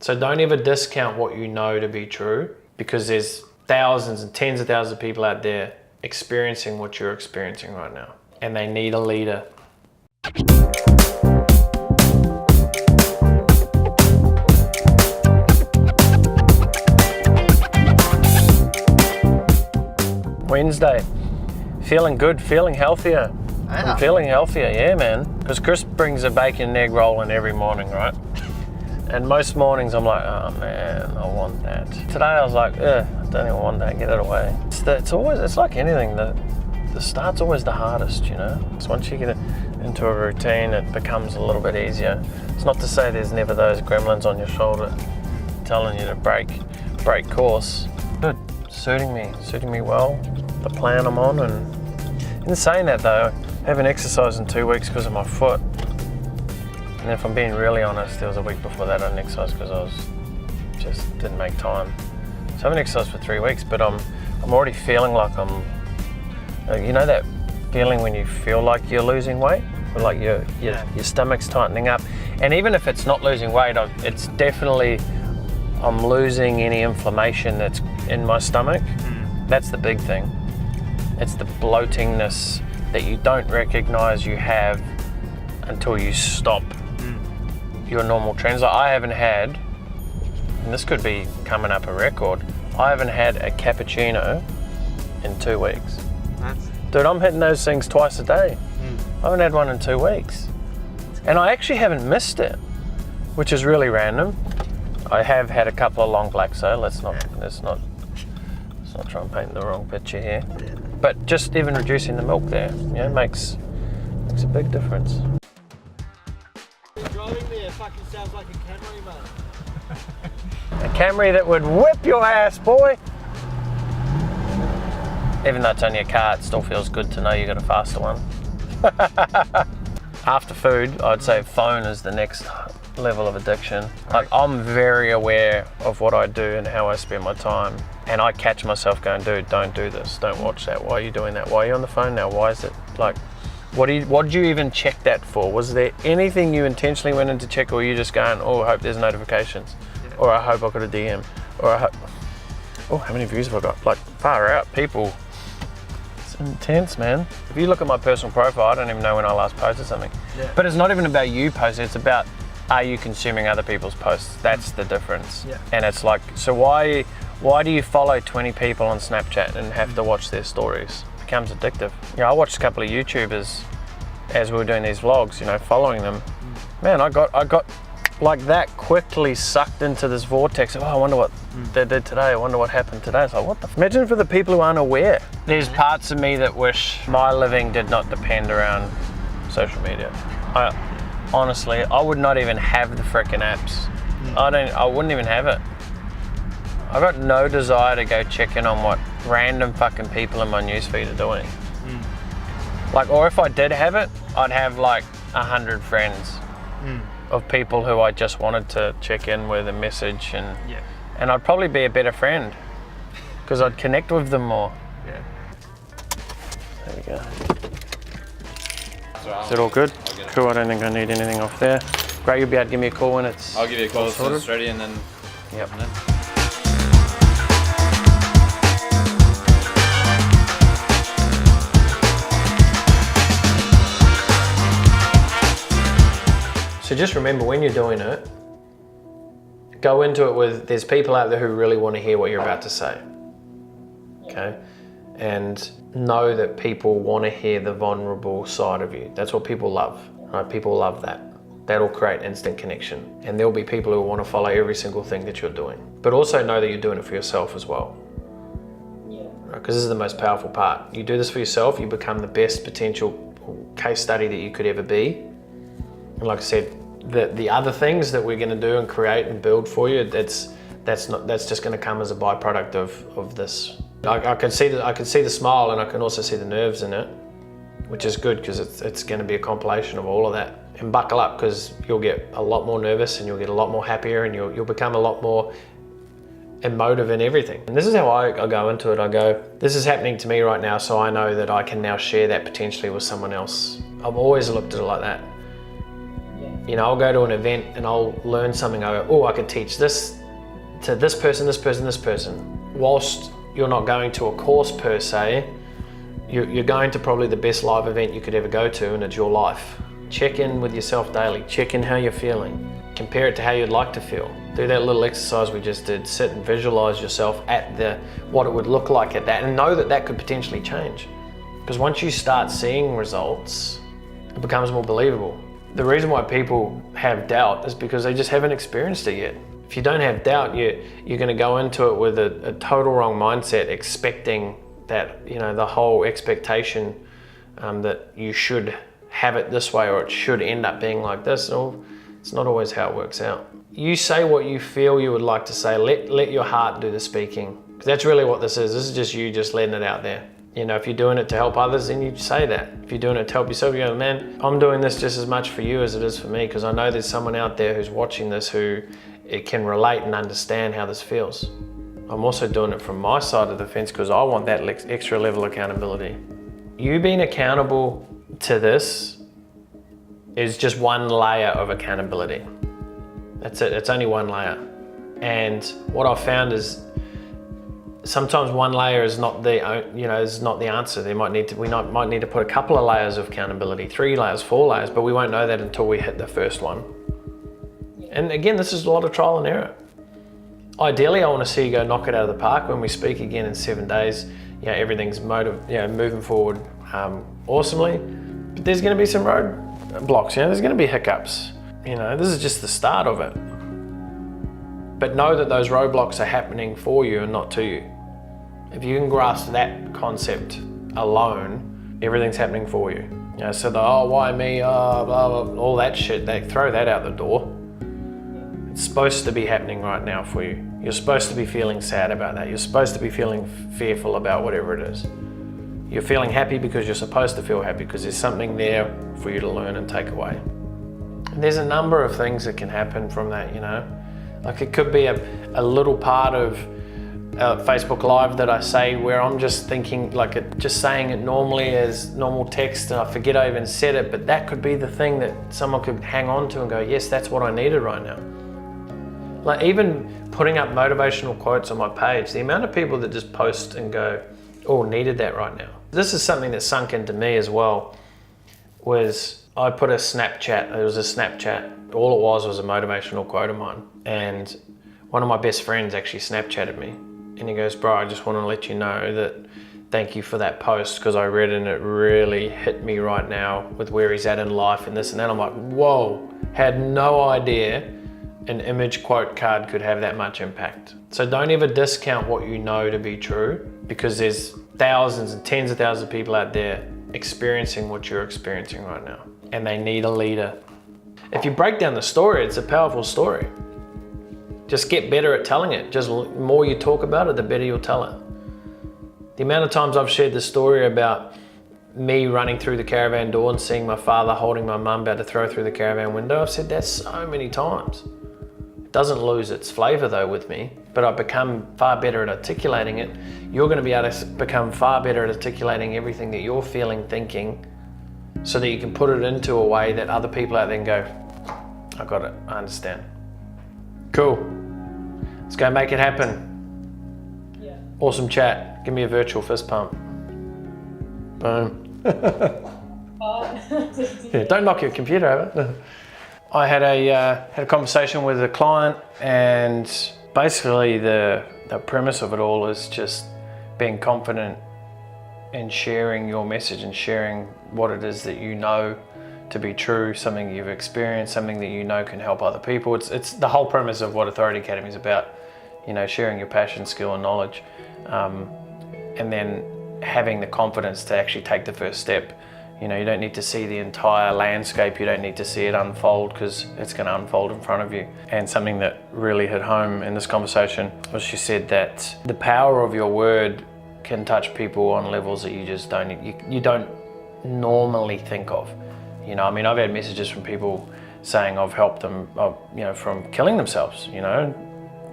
So don't ever discount what you know to be true, because there's thousands and tens of thousands of people out there experiencing what you're experiencing right now, and they need a leader. Wednesday, feeling good, feeling healthier. Yeah. I'm feeling healthier, yeah, man. Because Chris brings a bacon and egg roll in every morning, right? And most mornings I'm like, oh man, I want that. Today I was like, I don't even want that, get it away. It's like anything, the start's always the hardest, you know? So once you get it into a routine, it becomes a little bit easier. It's not to say there's never those gremlins on your shoulder telling you to break course. Good, suiting me well, the plan I'm on. And in saying that though, I haven't exercised in 2 weeks because of my foot. And if I'm being really honest, there was a week before that I didn't exercise because just didn't make time. So I haven't exercised for 3 weeks, but I'm already feeling like you know that feeling when you feel like you're losing weight? Or like your stomach's tightening up. And even if it's not losing weight, it's definitely, I'm losing any inflammation that's in my stomach. That's the big thing. It's the bloatingness that you don't recognize you have until you stop your normal trends. Like I haven't had, and this could be coming up a record, I haven't had a cappuccino in 2 weeks. Dude, I'm hitting those things twice a day. I haven't had one in 2 weeks. And I actually haven't missed it, which is really random. I have had a couple of long blacks though, let's not try and paint the wrong picture here. But just even reducing the milk there, makes a big difference. Driving there fucking sounds like a Camry, mate. A Camry that would whip your ass, boy. Even though it's only a car, it still feels good to know you got a faster one. After food, I'd say phone is the next level of addiction. Like I'm very aware of what I do and how I spend my time. And I catch myself going, dude, don't do this, don't watch that. Why are you doing that? Why are you on the phone now? Why is it like, what did you even check that for? Was there anything you intentionally went in to check, or were you just going, oh, I hope there's notifications? Yeah. Or I hope I got a DM? Or I hope, oh, how many views have I got? Like far out, people. It's intense, man. If you look at my personal profile, I don't even know when I last posted something. Yeah. But it's not even about you posting, it's about, are you consuming other people's posts? That's the difference. Yeah. And it's like, so why do you follow 20 people on Snapchat and have to watch their stories? It becomes addictive. I watched a couple of YouTubers as we were doing these vlogs, following them. Man, I got like that quickly sucked into this vortex of, oh, I wonder what they did today. I wonder what happened today. It's like, what the imagine for the people who aren't aware. There's parts of me that wish my living did not depend around social media. Honestly, I would not even have the frickin' apps. I wouldn't even have it. I've got no desire to go check in on what random fucking people in my newsfeed are doing. Like, or if I did have it, I'd have like 100 friends of people who I just wanted to check in with and message, and I'd probably be a better friend because I'd connect with them more. Yeah. There we go. Is it all good? Cool, I don't think I need anything off there. Great, you'll be able to give me a call when it's I'll give you a call as soon as it's ready, and then... Yep. So just remember, when you're doing it, go into it with, there's people out there who really want to hear what you're about to say, okay? And know that people want to hear the vulnerable side of you. That's what people love, right? People love that. That'll create instant connection. And there'll be people who want to follow every single thing that you're doing. But also know that you're doing it for yourself as well. Because this is the most powerful part. You do this for yourself, you become the best potential case study that you could ever be. And like I said, the other things that we're going to do and create and build for you, that's just going to come as a byproduct of this. I can see the smile, and I can also see the nerves in it, which is good because it's going to be a compilation of all of that. And buckle up, because you'll get a lot more nervous and you'll get a lot more happier, and you'll become a lot more emotive in everything. And this is how I go into it. I go, this is happening to me right now, so I know that I can now share that potentially with someone else. I've always looked at it like that. You know, I'll go to an event and I'll learn something. I go, oh, I could teach this to this person, this person, this person. Whilst you're not going to a course per se, you're going to probably the best live event you could ever go to, and it's your life. Check in with yourself daily. Check in how you're feeling. Compare it to how you'd like to feel. Do that little exercise we just did. Sit and visualize yourself at what it would look like at that, and know that that could potentially change. Because once you start seeing results, it becomes more believable. The reason why people have doubt is because they just haven't experienced it yet. If you don't have doubt, you're going to go into it with a total wrong mindset, expecting that, you know, the whole expectation that you should have it this way, or it should end up being like this. No, it's not always how it works out. You say what you feel you would like to say. Let your heart do the speaking. Because that's really what this is. This is just you just letting it out there. You know, if you're doing it to help others, then you say that. If you're doing it to help yourself, you go, man, I'm doing this just as much for you as it is for me, because I know there's someone out there who's watching this who it can relate and understand how this feels. I'm also doing it from my side of the fence because I want that extra level of accountability. You being accountable to this is just one layer of accountability. That's it, it's only one layer. And what I've found is sometimes one layer is not the, is not the answer. We might need to put a couple of layers of accountability, 3 layers, 4 layers, but we won't know that until we hit the first one. And again, this is a lot of trial and error. Ideally, I want to see you go knock it out of the park when we speak again in 7 days. You know, everything's moving forward awesomely. But there's going to be some roadblocks. You know, there's going to be hiccups. You know, this is just the start of it. But know that those roadblocks are happening for you and not to you. If you can grasp that concept alone, everything's happening for you. You know, so why me, blah, blah, all that shit, they throw that out the door. It's supposed to be happening right now for you. You're supposed to be feeling sad about that. You're supposed to be feeling fearful about whatever it is. You're feeling happy because you're supposed to feel happy, because there's something there for you to learn and take away. And there's a number of things that can happen from that, you know. Like it could be a little part of Facebook Live that I say where I'm just thinking, just saying it normally as normal text, and I forget I even said it, but that could be the thing that someone could hang on to and go, yes, that's what I needed right now. Like even putting up motivational quotes on my page, the amount of people that just post and go, oh, needed that right now. This is something that sunk into me as well, was I put a Snapchat, it was a Snapchat, all it was a motivational quote of mine. And one of my best friends actually Snapchatted me. And he goes, bro, I just want to let you know that thank you for that post, because I read it and it really hit me right now with where he's at in life and this and that. I'm like, whoa, had no idea an image quote card could have that much impact. So don't ever discount what you know to be true, because there's thousands and tens of thousands of people out there experiencing what you're experiencing right now, and they need a leader. If you break down the story, it's a powerful story. Just get better at telling it. Just the more you talk about it, the better you'll tell it. The amount of times I've shared the story about me running through the caravan door and seeing my father holding my mum about to throw through the caravan window, I've said that so many times. It doesn't lose its flavor though with me, but I've become far better at articulating it. You're going to be able to become far better at articulating everything that you're feeling, thinking, so that you can put it into a way that other people out there can go, I got it, I understand. Cool. Let's go make it happen. Yeah. Awesome chat. Give me a virtual fist pump. Boom. Yeah, don't knock your computer over. I had a conversation with a client, and basically the premise of it all is just being confident in sharing your message and sharing what it is that you know to be true, something you've experienced, something that you know can help other people. It's the whole premise of what Authority Academy is about, you know, sharing your passion, skill and knowledge, and then having the confidence to actually take the first step. You know, you don't need to see the entire landscape, you don't need to see it unfold, because it's going to unfold in front of you. And something that really hit home in this conversation was she said that the power of your word can touch people on levels that you just you don't normally think of. You know, I mean, I've had messages from people saying I've helped them, from killing themselves, you know.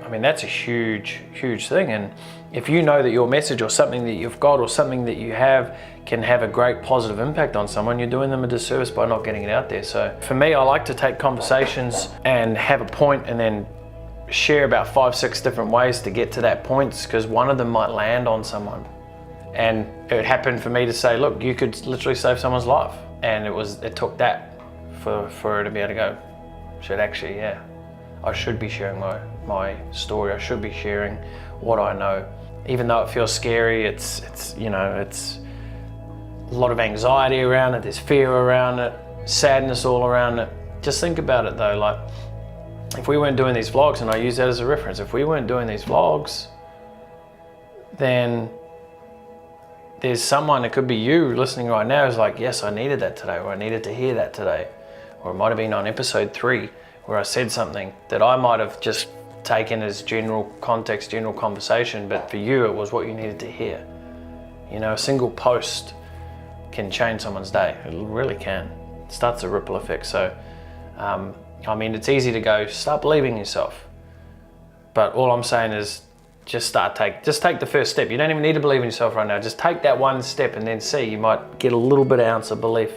I mean, that's a huge, huge thing. And if you know that your message or something that you've got or something that you have can have a great positive impact on someone, you're doing them a disservice by not getting it out there. So for me, I like to take conversations and have a point and then share about 5-6 different ways to get to that point, because one of them might land on someone. And it happened for me to say, look, you could literally save someone's life. And it took that for her to be able to go, shit, actually, yeah, I should be sharing my story. I should be sharing what I know. Even though it feels scary, it's a lot of anxiety around it, there's fear around it, sadness all around it. Just think about it though, like if we weren't doing these vlogs, and I use that as a reference, if we weren't doing these vlogs, then there's someone, it could be you listening right now, who's like, yes, I needed that today, or I needed to hear that today. Or it might have been on episode 3 where I said something that I might have just taken as general context, general conversation, but for you it was what you needed to hear. You know, a single post can change someone's day. It really can. It starts a ripple effect. So, I mean, it's easy to go, start believing in yourself. But all I'm saying is just take the first step. You don't even need to believe in yourself right now. Just take that one step and then see. You might get a little bit of ounce of belief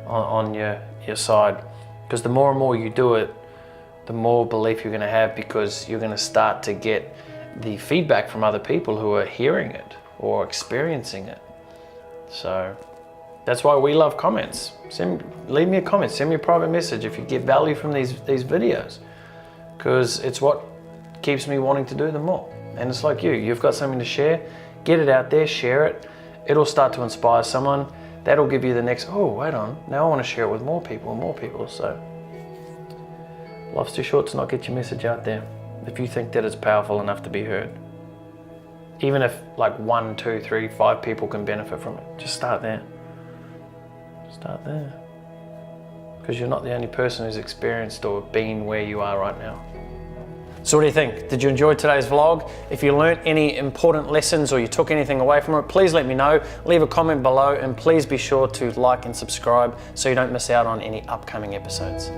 on your side. Because the more and more you do it, the more belief you're going to have, because you're going to start to get the feedback from other people who are hearing it or experiencing it. So that's why we love comments. Leave me a comment, send me a private message if you get value from these videos, because it's what keeps me wanting to do them more. And it's like you've got something to share, get it out there, share it. It'll start to inspire someone. That'll give you the next, oh, wait on, now I want to share it with more people. So life's too short to not get your message out there if you think that it's powerful enough to be heard. Even if like 1, 2, 3, 5 people can benefit from it, just start there. Start there. Because you're not the only person who's experienced or been where you are right now. So what do you think? Did you enjoy today's vlog? If you learnt any important lessons or you took anything away from it, please let me know. Leave a comment below, and please be sure to like and subscribe so you don't miss out on any upcoming episodes.